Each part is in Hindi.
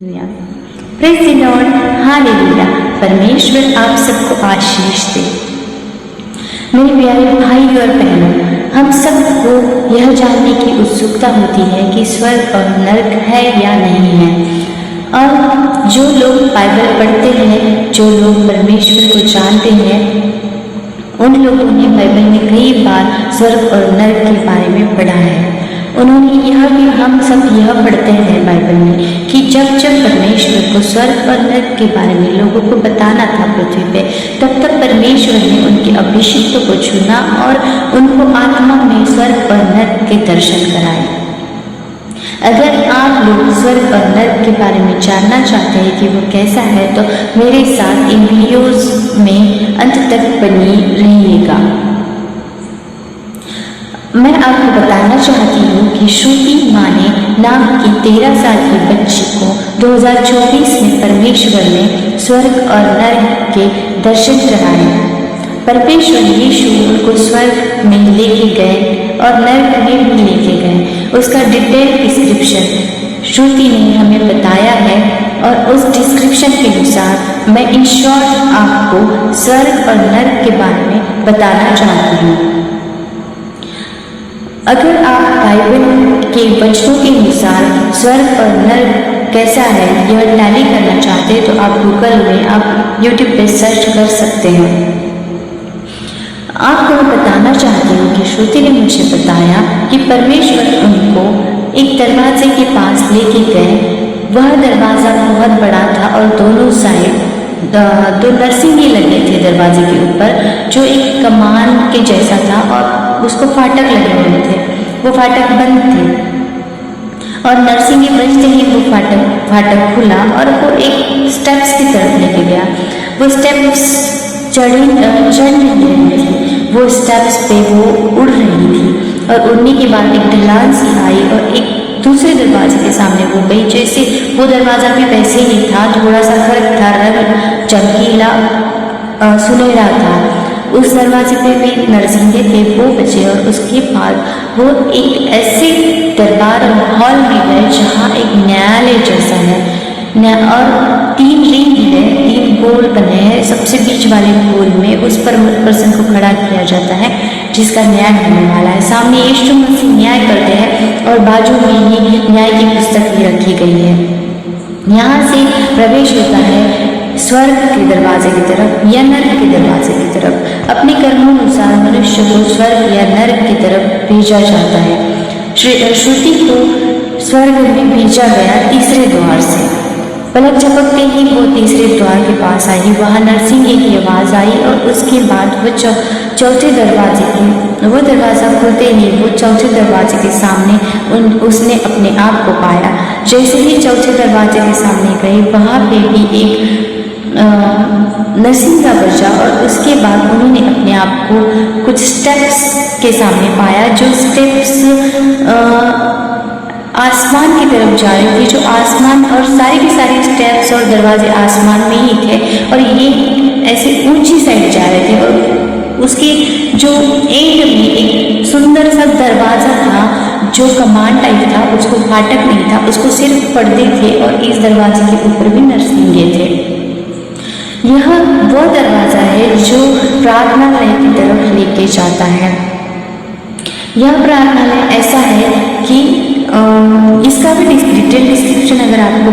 Praise the Lord, hallelujah. परमेश्वर आप सबको आशीष दे। मेरे प्यारे भाई और बहनों, हम सबको यह जानने की उत्सुकता होती है कि स्वर्ग और नरक है या नहीं है। और जो लोग बाइबल पढ़ते हैं, जो लोग परमेश्वर को जानते हैं, उन लोगों ने बाइबल में कई बार स्वर्ग और नरक के बारे में पढ़ा है। उन्होंने यह भी, हम सब यह पढ़ते हैं बाइबल में कि जब जब परमेश्वर को स्वर्ग और नरक के बारे में लोगों को बताना था पृथ्वी पे, तब तब परमेश्वर ने उनके अभिषिक्तों को चुना और उनको आत्मा में स्वर्ग और नरक के दर्शन कराए। अगर आप लोग स्वर्ग और नरक के बारे में जानना चाहते हैं कि वो कैसा है, तो मेरे साथ इन वीडियोस में अंत तक बनी रहिएगा। मैं आपको बताना चाहती हूँ कि श्रुति माने नाम की 13 साल की बच्ची को 2024 में परमेश्वर ने स्वर्ग और नरक के दर्शन कराए। परमेश्वर यीशु उनको स्वर्ग में लेके गए और नरक में भी लेके गए। उसका डिटेल डिस्क्रिप्शन श्रुति ने हमें बताया है और उस डिस्क्रिप्शन के अनुसार मैं इन शॉर्ट आपको स्वर्ग और नरक के बारे में बताना चाहती हूँ। अगर आप बाइबल के वचनों के अनुसार स्वर्ग और नरक कैसा है यह टैली करना चाहते हैं, तो आप गूगल में, आप यूट्यूब पे सर्च कर सकते हैं। आपको मैं बताना चाहती हूँ कि श्रुति ने मुझे बताया कि परमेश्वर उनको एक दरवाजे के पास लेके गए। वह दरवाज़ा बहुत बड़ा था और दोनों साइड दो नरसिंगे लगे थे दरवाजे के ऊपर, जो एक कमान के जैसा था और उसको फाटक लगे हुए थे। वो फाटक बंद थे और नरसिंगे बजते ही वो फाटक खुला और वो एक स्टेप्स की तरफ लेके गया। वो स्टेप्स चढ़ नहीं रही थी, वो स्टेप्स पे वो उड़ रही थी और उड़ने के बाद एक ढलान सी आई और एक दूसरे दरवाजे के सामने वो गई। जैसे वो दरवाज़ा भी वैसे ही था, थोड़ा सा फर्क था, रंग चमकीला सुनहरा था। उस दरवाजे पे भी नरसिंगे थे, वो बचे और उसके बाद वो एक ऐसे दरबार हॉल में गए जहाँ एक न्यायालय जैसा है और 3 रिंग है, 3 गोल बने हैं। सबसे बीच वाले गोल में उस पर पर्सन को खड़ा किया जाता है जिसका न्याय होने वाला है। सामने यीशु मसीह न्याय करते हैं और बाजू में ही न्याय की पुस्तक भी रखी गई है। यहाँ से प्रवेश होता है स्वर्ग के दरवाजे की तरफ या नरक के दरवाजे की तरफ। अपने कर्मों अनुसार मनुष्य को स्वर्ग या नरक की तरफ भेजा जाता है। श्रुति को स्वर्ग में भेजा गया तीसरे द्वार से। पलक झपकते ही वो तीसरे द्वार के पास आई। वहाँ नरसिंगे की आवाज़ आई और उसके बाद वो चौथे दरवाजे की वो दरवाज़ा खुलते ही वो चौथे दरवाजे के सामने उसने अपने आप को पाया। जैसे ही चौथे दरवाजे के सामने गई, वहाँ पे भी एक नरसिंगा बजा और उसके बाद उन्होंने अपने आप को कुछ स्टेप्स के सामने पाया, जो स्टेप्स आसमान की तरफ जा रही थी। जो आसमान और सारी की सारी स्टेप्स और दरवाजे आसमान में ही थे और ये ऐसे ऊंची साइड जा रहे थे और उसके जो एंड में एक सुंदर सा दरवाज़ा था जो कमान टाइप था, उसको फाटक नहीं था, उसको सिर्फ पर्दे थे और इस दरवाजे के ऊपर भी नरसिंगे थे। यह वो दरवाज़ा है जो प्रार्थनालय की तरफ लेके जाता है। यह प्रार्थनालय ऐसा है कि इसका भी डिटेल डिस्क्रिप्शन अगर आपको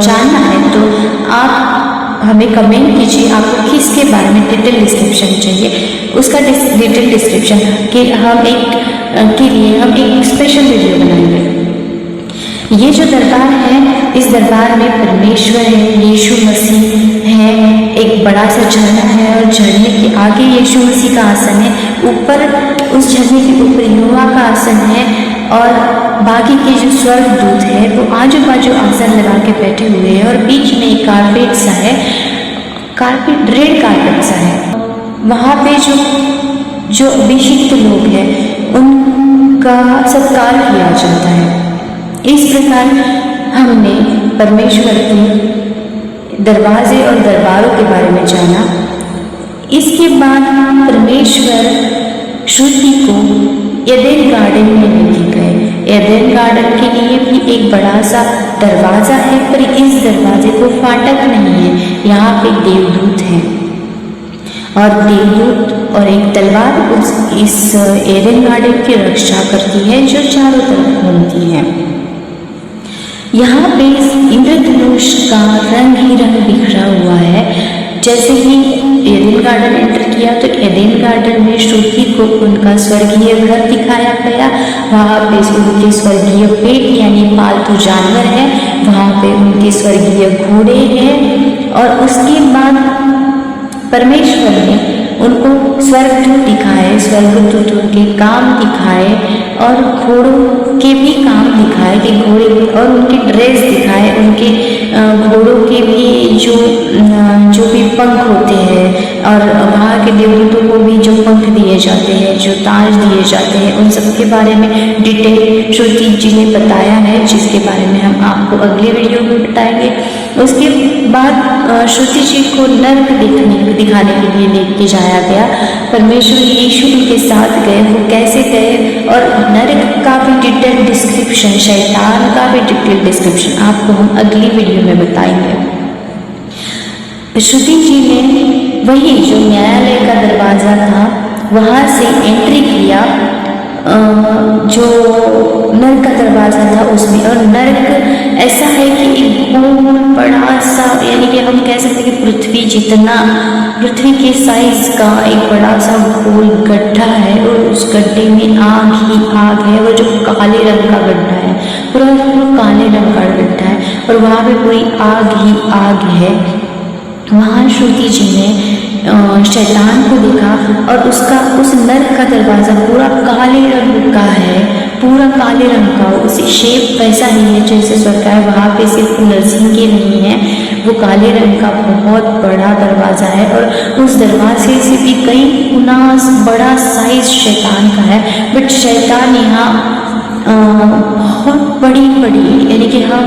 जानना है तो आप हमें कमेंट कीजिए। आपको किसके बारे में डिटेल डिस्क्रिप्शन चाहिए, उसका डिटेल डिस्क्रिप्शन के लिए हम एक स्पेशल वीडियो बनाएंगे। ये जो दरबार है, इस दरबार में परमेश्वर है, यीशु मसीह है, एक बड़ा सा झरना है और झरने के आगे यीशु मसीह का आसन है। ऊपर उस झरने के ऊपर युवा का आसन है और बाकी के जो स्वर्ग दूत है वो आजू बाजू आसन लगा के बैठे हुए हैं और बीच में एक कारपेट सा है, कारपेट रेड कारपेट सा है। वहाँ पे जो अभिषिक्त लोग हैं उनका सत्कार किया जाता है। इस प्रकार हमने परमेश्वर के दरवाजे और दरबारों के बारे में जाना। इसके बाद परमेश्वर श्रुति को एदेन गार्डन में लेके गए। एदेन गार्डन के लिए भी एक बड़ा सा दरवाज़ा है, पर यहाँ पे देवदूत हैं और देवदूत और एक तलवार इस एडन गार्डन की रक्षा करती है जो चारों तरफ घूमती है। यहाँ पे इंद्रधनुष का रंग ही रंग बिखरा हुआ है। जैसे ही एडन गार्डन एंटर किया तो एडन गार्डन में श्रुति को उनका स्वर्गीय घर दिखाया गया। वहाँ पे उनके स्वर्गीय पेट यानी पालतू जानवर है, वहाँ पे उनके स्वर्गीय घोड़े हैं और उसके बाद परमेश्वर ने उनको स्वर्गदूत दिखाए, स्वर्गदूत उनके काम दिखाए और घोड़ों के भी काम दिखाए कि घोड़े और उनकी ड्रेस दिखाए, उनके घोड़ों के भी जो भी पंख होते हैं और वहाँ के देवदूतों को भी जो पंख दिए जाते हैं, जो ताज दिए जाते हैं, उन सब के बारे में डिटेल श्रुति जी ने बताया है, जिसके बारे में हम आपको अगले वीडियो में बताएंगे। उसके बाद श्रुति जी को नर्क दिखाने के लिए लेके जाया गया। परमेश्वर यीशु के साथ गए, वो कैसे गए और नर्क का भी डिटेल डिस्क्रिप्शन, शैतान का भी डिटेल डिस्क्रिप्शन आपको हम अगली वीडियो में बताएंगे। श्रुति जी ने वही जो न्यायालय का दरवाज़ा था वहाँ से एंट्री किया, जो नर्क का दरवाज़ा था उसमें। और नर्क ऐसा है कि एक गोल बड़ा सा, यानी कि हम कह सकते हैं कि पृथ्वी के साइज का एक बड़ा सा गोल गड्ढा है और उस गड्ढे में आग ही आग है। वो जो काले रंग का गड्ढा है, पूरा काले रंग का गड्ढा है और वहाँ पे पूरी आग ही आग है। वहाँ श्रुति जी ने शैतान को देखा और उस नर्क का दरवाज़ा पूरा काले रंग का है, पूरा काले रंग का। उसी शेप वैसा ही है जैसे स्वर्ग है। वहाँ पे सिर्फ नरसिंह नहीं है, वो काले रंग का बहुत बड़ा दरवाज़ा है और उस दरवाजे से भी कई गुना बड़ा साइज शैतान का है। बट शैतान यहाँ बहुत बड़ी यानी कि हम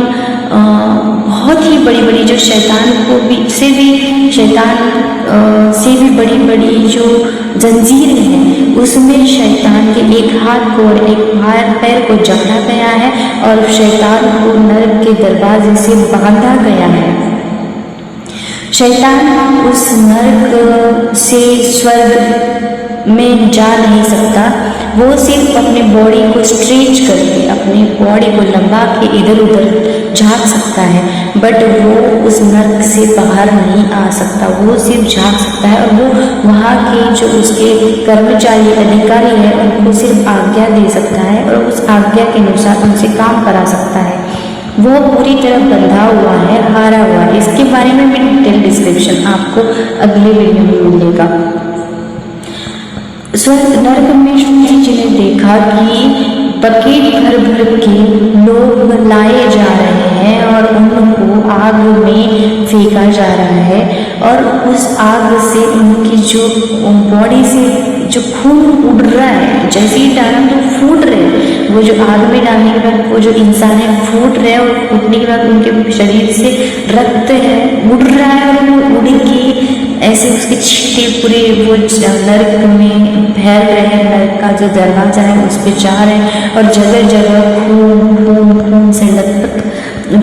बहुत ही बड़ी जो शैतान को भी से भी बड़ी जो जंजीर है उसमें शैतान के एक हाथ को और एक पैर को जकड़ा गया है और शैतान को नर्क के दरवाजे से बांधा गया है। शैतान उस नर्क से स्वर्ग में जा नहीं सकता, वो सिर्फ अपने बॉडी को स्ट्रेच करके, अपनी बॉडी को लंबा के इधर उधर झाँक सकता है, बट वो उस नर्क से बाहर नहीं आ सकता। वो सिर्फ झाँक सकता है और वो वहाँ के जो उसके कर्मचारी अधिकारी है उनको सिर्फ आज्ञा दे सकता है और उस आज्ञा के अनुसार उनसे काम करा सकता है। वो पूरी तरह बंधा हुआ है, हारा हुआ है। इसके बारे में भी डिटेल डिस्क्रिप्शन आपको अगले वीडियो में मिलेगा। स्वर्ग नर्क में श्रुति जी ने देखा कि बकेट भर के लोग लाए जा रहे हैं और उनको आग में फेंका जा रहा है और उस आग से उनकी जो बॉडी से जो खून उड़ रहा है, जैसे ही डाला तो फूट रहे, वो जो आग में डालने के बाद वो जो इंसान है फूट रहे और फूटने के बाद उनके शरीर से रक्त है उड़ रहा है और वो उड़ के ऐसे उसके छींटे पूरे वो नर्क में फैल रहे हैं। नर्क का जो दरवाजा है उस पर जा रहे हैं और जगह जगह खून से लथपथ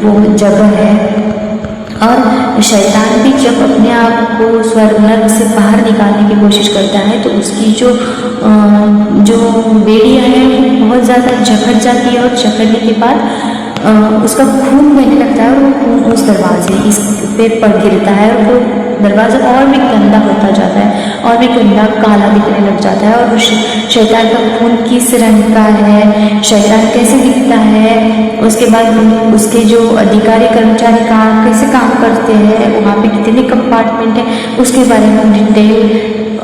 वो जगह है। और शैतान भी जब अपने आप को स्वर्ग नर्क से बाहर निकालने की कोशिश करता है तो उसकी जो बेड़ियाँ हैं बहुत ज़्यादा जकड़ जाती है और जकड़ने के बाद उसका खून बहने लगता है और वो खून उस दरवाजे इस पे पड़ गिरता है और वो दरवाज़ा और भी गंदा होता जाता है और भी गंदा काला दिखने लग जाता है। और शैतान का खून किस रंग का है, शैतान कैसे दिखता है, उसके बाद उसके जो अधिकारी कर्मचारी कैसे काम करते हैं, वहाँ पे कितने कंपार्टमेंट हैं, उसके बारे में डिटेल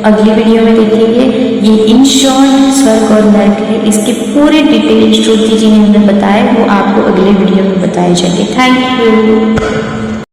अगली वीडियो में देखेंगे। ये इन शॉर्ट स्वर्ग और नर्क है, इसके पूरे डिटेल श्रुति जी ने हमें बताए, वो आपको अगले वीडियो में बताए जाएंगे। Thank you.